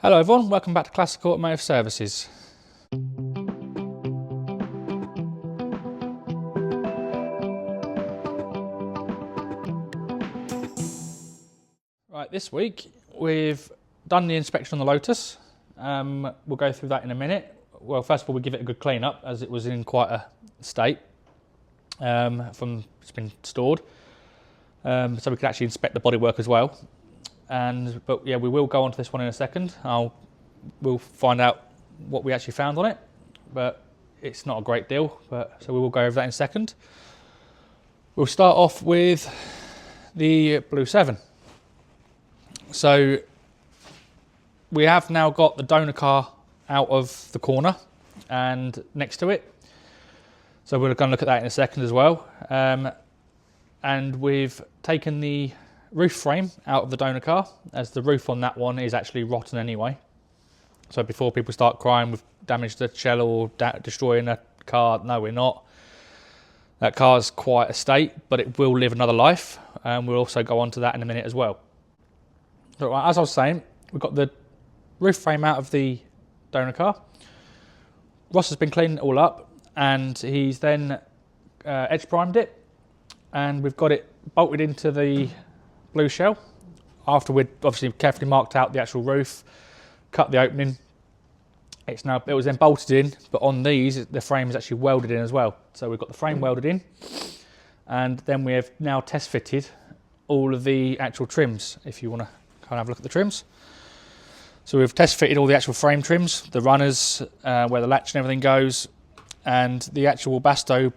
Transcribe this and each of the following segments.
Hello everyone, welcome back to Classic Automotive Services. Right, this week we've done the inspection on the Lotus. We'll go through that in a minute. Well, first of all, we'll give it a good clean up as it was in quite a state from it's been stored. So we can actually inspect the bodywork as well. But yeah, we will go on to this one in a second. We'll find out what we actually found on it, but it's not a great deal. So we will go over that in a second. We'll start off with the Blue 7. So we have now got the donor car out of the corner and next to it. So we're going to look at that in a second as well. And we've taken the roof frame out of the donor car, as the roof on that one is actually rotten anyway. So before people start crying we've damaged the shell or destroying a car, no, we're not. That car's quite a state, but it will live another life, and we'll also go on to that in a minute as well. So as I was saying, we've got the roof frame out of the donor car. Ross has been cleaning it all up, and he's then edge primed it, and we've got it bolted into the blue shell after we'd obviously carefully marked out the actual roof, cut the opening. It was then bolted in, but on these the frame is actually welded in as well. So we've got the frame welded in, and then we have now test fitted all of the actual trims. If you want to kind of have a look at the trims, so we've test fitted all the actual frame trims, the runners, where the latch and everything goes, and the actual Basto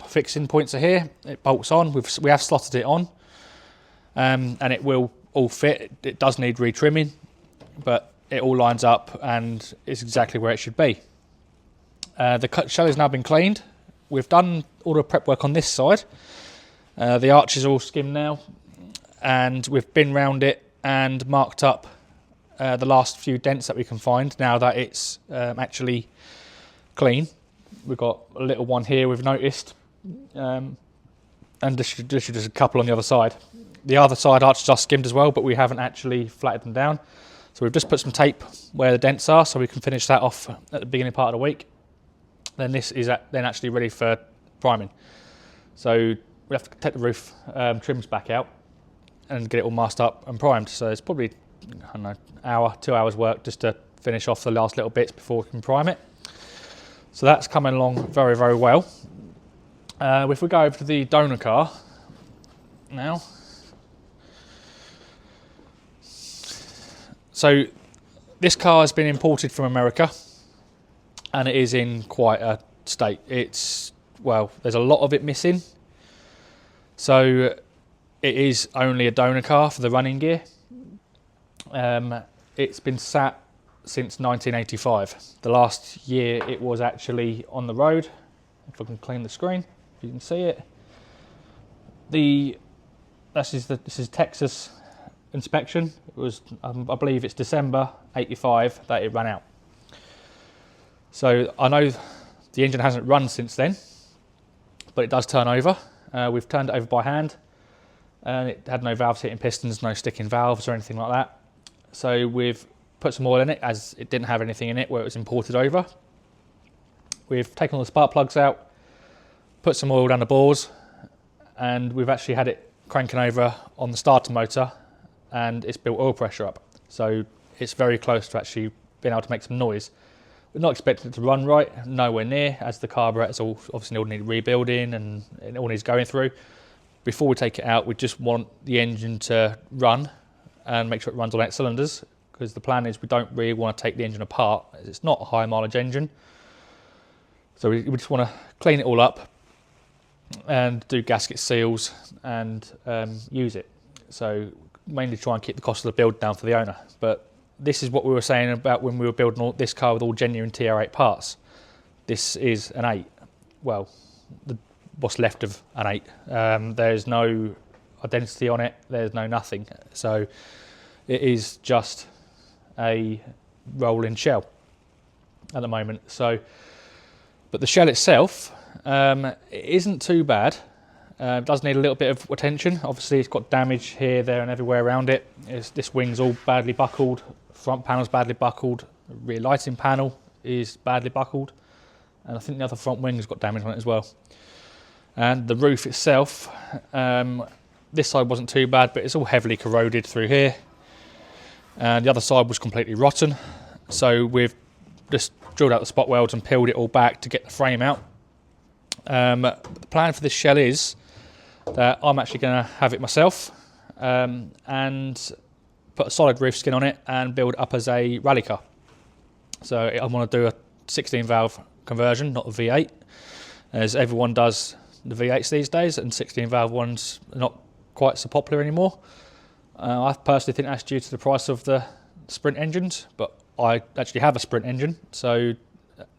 fixing points are here. It bolts on. We have slotted it on. And it will all fit. It does need retrimming, but it all lines up and it's exactly where it should be. The cut shell has now been cleaned. We've done all the prep work on this side. The arch is all skimmed now, and we've been round it and marked up the last few dents that we can find now that it's actually clean. We've got a little one here we've noticed, and there's just a couple on the other side. The other side arch is just skimmed as well, but we haven't actually flattened them down. So we've just put some tape where the dents are, so we can finish that off at the beginning part of the week. Then this is then actually ready for priming. So we have to take the roof trims back out and get it all masked up and primed. So it's probably, I don't know, hour, 2 hours work just to finish off the last little bits before we can prime it. So that's coming along very, very well. If we go over to the donor car now. So this car has been imported from America, and it is in quite a state. There's a lot of it missing. So it is only a donor car for the running gear. It's been sat since 1985. The last year it was actually on the road. If I can clean the screen, if you can see it. This is Texas inspection. It was, I believe it's December 85 that it ran out. So I know the engine hasn't run since then, but it does turn over. We've turned it over by hand, and it had no valves hitting pistons, no sticking valves or anything like that. So we've put some oil in it, as it didn't have anything in it where it was imported over. We've taken all the spark plugs out, put some oil down the bores, and we've actually had it cranking over on the starter motor, and it's built oil pressure up. So it's very close to actually being able to make some noise. We're not expecting it to run right, nowhere near, as the carburetors all obviously all need rebuilding and it all needs going through. Before we take it out, we just want the engine to run and make sure it runs on 8 cylinders, because the plan is we don't really want to take the engine apart. It's not a high mileage engine. So we just want to clean it all up and do gasket seals and use it. So mainly try and keep the cost of the build down for the owner. But this is what we were saying about when we were building this car with all genuine TR8 parts. This is an 8. Well, what's left of an 8. There's no identity on it. There's no nothing. So it is just a rolling shell at the moment. So, but the shell itself, it isn't too bad. It does need a little bit of attention. Obviously it's got damage here, there and everywhere around it. This wing's all badly buckled, front panel's badly buckled, the rear lighting panel is badly buckled, and I think the other front wing's got damage on it as well. And the roof itself, this side wasn't too bad, but it's all heavily corroded through here. And the other side was completely rotten. So we've just drilled out the spot welds and peeled it all back to get the frame out. The plan for this shell is that I'm actually going to have it myself and put a solid roof skin on it and build it up as a rally car. So I want to do a 16 valve conversion, not a V8, as everyone does the V8s these days, and 16 valve ones are not quite so popular anymore. I personally think that's due to the price of the Sprint engines, but I actually have a Sprint engine, so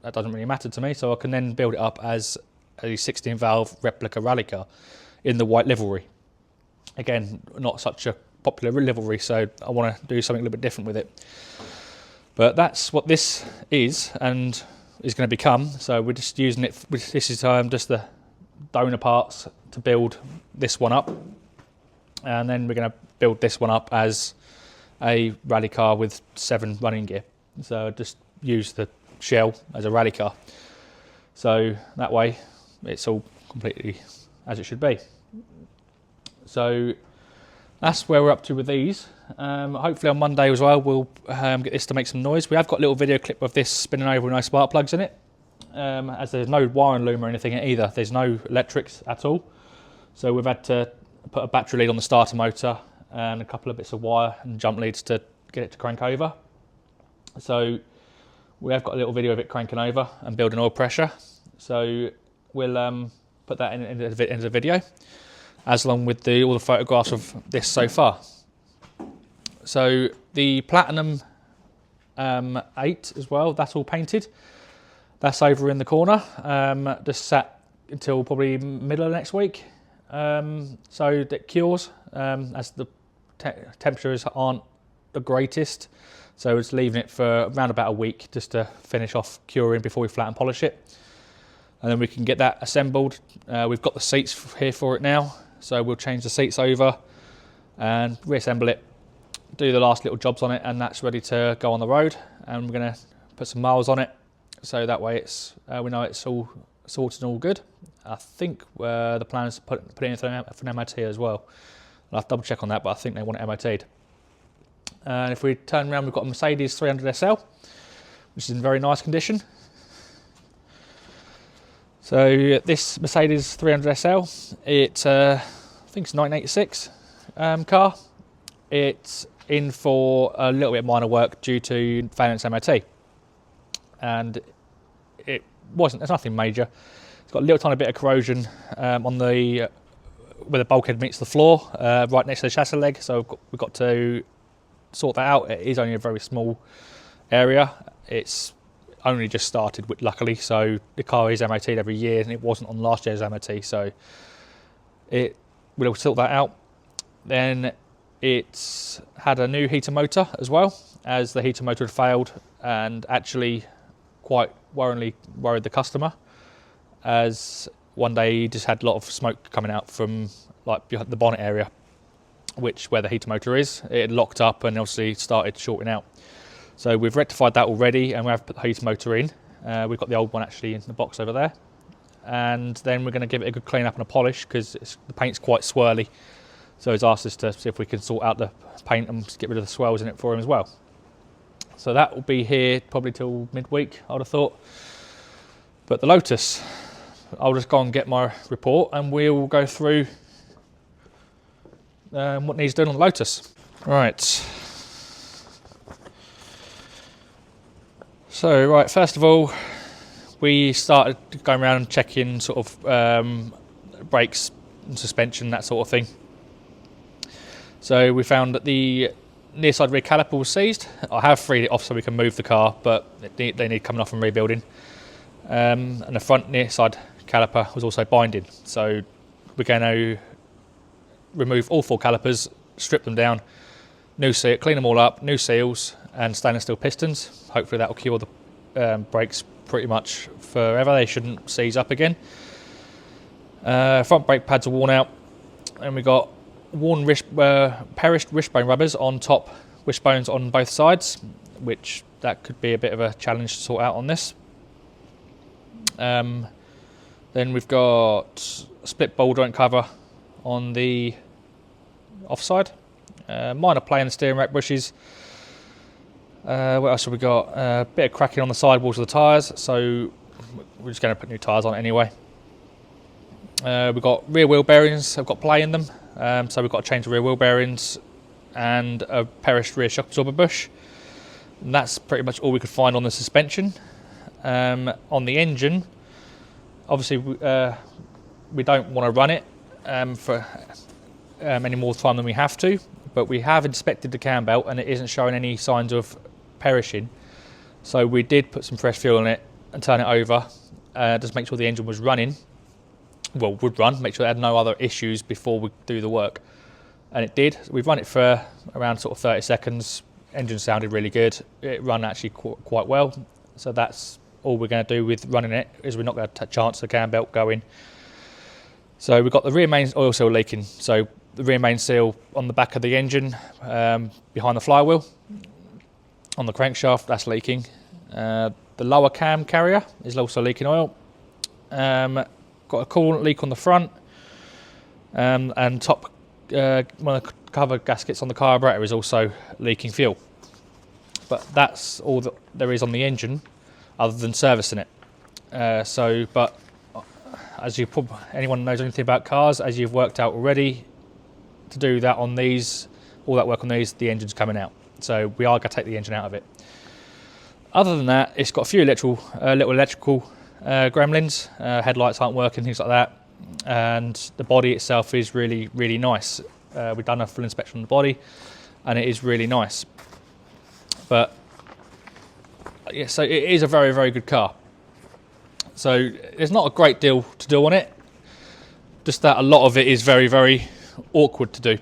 that doesn't really matter to me. So I can then build it up as a 16 valve replica rally car in the white livery. Again, not such a popular livery, so I want to do something a little bit different with it. But that's what this is and is going to become. So we're just using it. This is just the donor parts to build this one up, and then we're going to build this one up as a rally car with 7 running gear. So just use the shell as a rally car. So that way it's all completely as it should be. So that's where we're up to with these. Hopefully on Monday as well we'll get this to make some noise. We have got a little video clip of this spinning over with no spark plugs in it, as there's no wiring loom or anything in it either. There's no electrics at all. So we've had to put a battery lead on the starter motor and a couple of bits of wire and jump leads to get it to crank over. So we have got a little video of it cranking over and building oil pressure. So we'll put that into the video, as along with all the photographs of this so far. So the Platinum 8 as well, that's all painted. That's over in the corner, just sat until probably middle of next week. So that cures, as the temperatures aren't the greatest. So it's leaving it for around about a week just to finish off curing before we flat and polish it. And then we can get that assembled. We've got the seats here for it now. So we'll change the seats over and reassemble it, do the last little jobs on it, and that's ready to go on the road. And we're going to put some miles on it, so that way it's we know it's all sorted and all good. I think the plan is to put it in for an MOT as well. I'll have to double check on that, but I think they want it MOT'd. And if we turn around, we've got a Mercedes 300 SL, which is in very nice condition. So this Mercedes 300 SL, it's I think it's 1986 car. It's in for a little bit of minor work due to failing its MOT, and there's nothing major. It's got a little tiny bit of corrosion on the where the bulkhead meets the floor, right next to the chassis leg. So we've got to sort that out. It is only a very small area. It's only just started, luckily, so the car is MOT'd every year, and it wasn't on last year's MOT, so we'll sort that out. Then it's had a new heater motor as well, as the heater motor had failed and actually quite worried the customer, as one day he just had a lot of smoke coming out from like behind the bonnet area, where the heater motor is. It had locked up and obviously started shorting out. So we've rectified that already, and we have put the heater motor in. We've got the old one actually in the box over there. And then we're going to give it a good clean up and a polish, because the paint's quite swirly. So he's asked us to see if we can sort out the paint and get rid of the swirls in it for him as well. So that will be here probably till midweek, I would have thought. But the Lotus, I'll just go and get my report and we'll go through what needs doing on the Lotus. Right. So, right, first of all, we started going around and checking sort of brakes and suspension, that sort of thing. So we found that the near side rear caliper was seized. I have freed it off so we can move the car, but they need coming off and rebuilding. And the front near side caliper was also binding. So we're going to remove all 4 calipers, strip them down, clean them all up, new seals and stainless steel pistons. Hopefully that will cure the brakes pretty much forever. They shouldn't seize up again. Front brake pads are worn out, and we got worn perished wishbone rubbers on top wishbones on both sides, which that could be a bit of a challenge to sort out on this. Then we've got split ball joint cover on the offside. Minor play in the steering rack bushes. What else have we got? A bit of cracking on the sidewalls of the tyres, so we're just going to put new tyres on anyway. We've got rear wheel bearings, I've got play in them, so we've got to change the rear wheel bearings and a perished rear shock absorber bush. And that's pretty much all we could find on the suspension. On the engine, obviously we don't want to run it for any more time than we have to, but we have inspected the cam belt and it isn't showing any signs of perishing. So we did put some fresh fuel in it and turn it over, just make sure the engine was running. Well, would run, make sure it had no other issues before we do the work. And it did. We've run it for around sort of 30 seconds. Engine sounded really good. It ran actually quite well. So that's all we're going to do with running it, is we're not going to chance the cam belt going. So we've got the rear main oil seal leaking. So the rear main seal on the back of the engine, behind the flywheel, on the crankshaft, that's leaking. The lower cam carrier is also leaking oil. Got a coolant leak on the front, and top one of the cover gaskets on the carburetor is also leaking fuel. But that's all that there is on the engine, other than servicing it. But as anyone knows anything about cars, as you've worked out already, to do that on these, all that work on these, the engine's coming out. So we are going to take the engine out of it. Other than that, it's got a few little electrical gremlins, headlights aren't working, things like that, and the body itself is really, really nice. We've done a full inspection on the body and it is really nice. But yeah, so it is a very, very good car. So there's not a great deal to do on it, just that a lot of it is very, very awkward to do.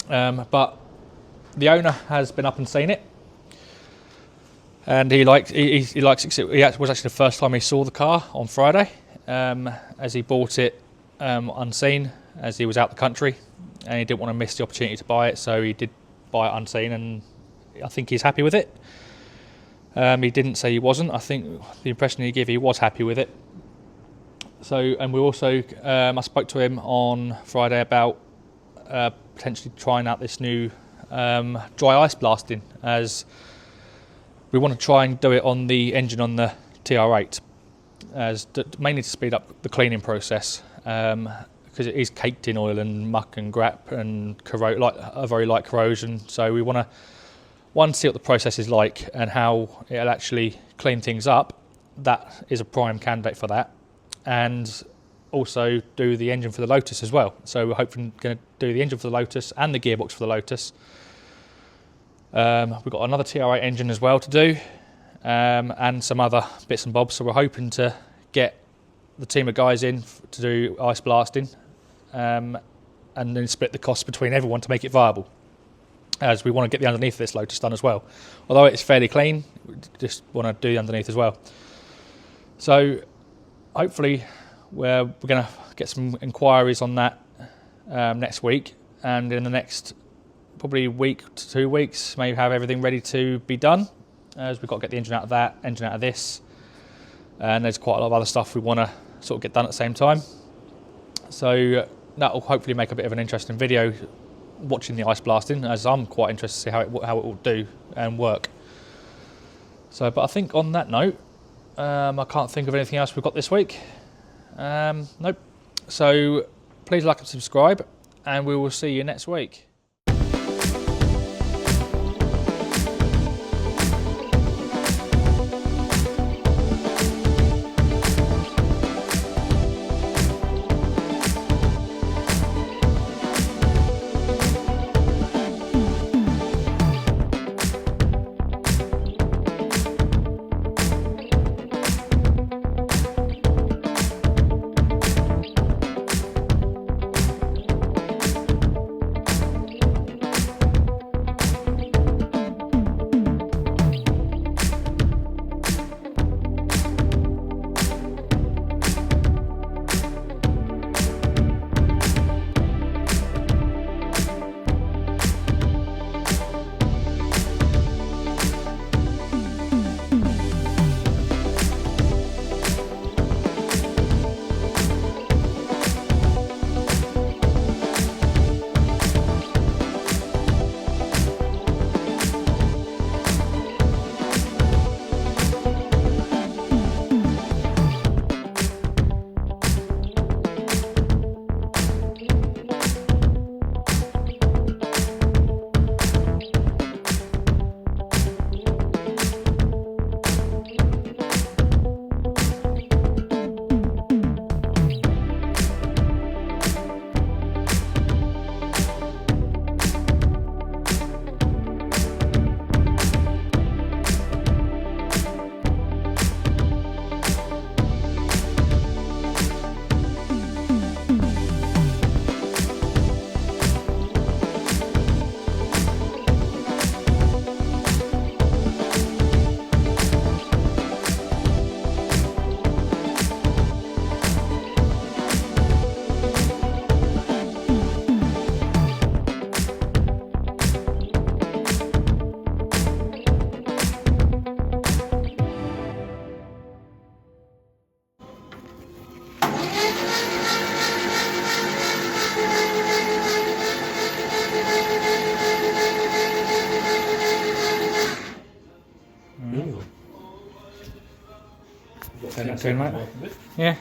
But the owner has been up and seen it, and he likes it. It was actually the first time he saw the car on Friday, as he bought it unseen, as he was out the country, and he didn't want to miss the opportunity to buy it, so he did buy it unseen, and I think he's happy with it. He didn't say he wasn't. I think the impression he gave, he was happy with it. So, and we also, I spoke to him on Friday about potentially trying out this new dry ice blasting, as we want to try and do it on the engine on the TR8, as mainly to speed up the cleaning process, because it is caked in oil and muck and grap and a very light corrosion. So we want to see what the process is like and how it'll actually clean things up. That is a prime candidate for that, and also do the engine for the Lotus as well. So we're hoping going to do the engine for the Lotus and the gearbox for the Lotus. We've got another TR8 engine as well to do, and some other bits and bobs. So we're hoping to get the team of guys in to do ice blasting, and then split the costs between everyone to make it viable, as we want to get the underneath of this Lotus done as well. Although it's fairly clean, we just want to do the underneath as well. So hopefully we're going to get some inquiries on that next week, and in the next probably week to 2 weeks, maybe have everything ready to be done, as we've got to get the engine out of that, engine out of this, and there's quite a lot of other stuff we want to sort of get done at the same time. So that will hopefully make a bit of an interesting video, watching the ice blasting, as I'm quite interested to see how it will do and work. So, but I think on that note, I can't think of anything else we've got this week. Nope. So please like and subscribe, and we will see you next week. Turn that soon, mate. Yeah.